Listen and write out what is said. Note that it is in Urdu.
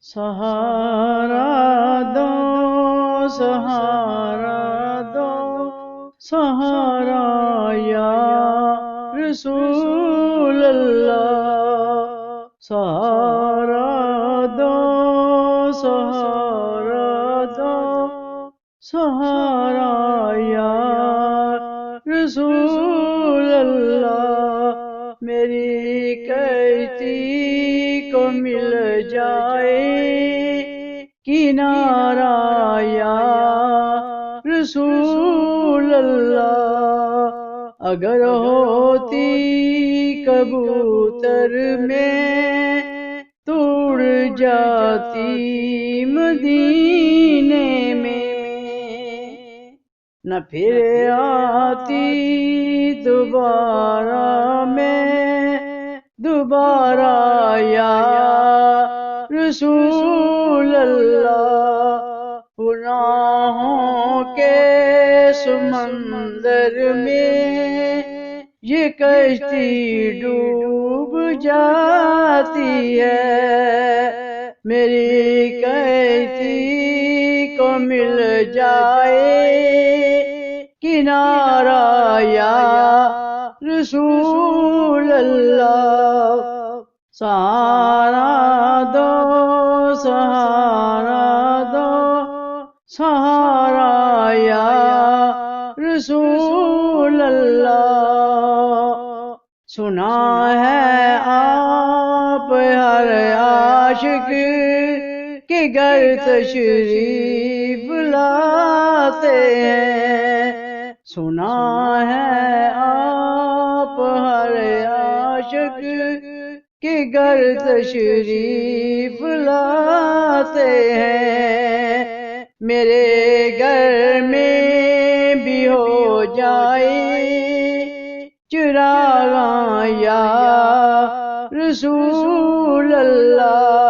سہارا دو، سہارا دو، سہارا یا رسول اللہ، سہارا دو، سہارا دو، سہارا یا رسول اللہ، میری کشتی کو مل جائے کنارہ یا رسول اللہ، اگر ہوتی کبوتر میں توڑ جاتی مدینے میں، نہ پھر آتی دوبارہ میں دوبارہ یا رسول اللہ، گناہوں کے سمندر میں یہ کشتی ڈوب جاتی ہے، میری کشتی کو مل جائے کنارہ یا رسول اللہ، سہارا دو، سہارا دو، سہارا یا رسول اللہ، سنا ہے آپ ہر عاشق کے گھر تشریف لاتے ہیں، سنا ہے آپ ہر عاشق کے گھر تشریف لاتے ہیں، میرے گھر میں بھی ہو جائے چراغاں یا رسول اللہ،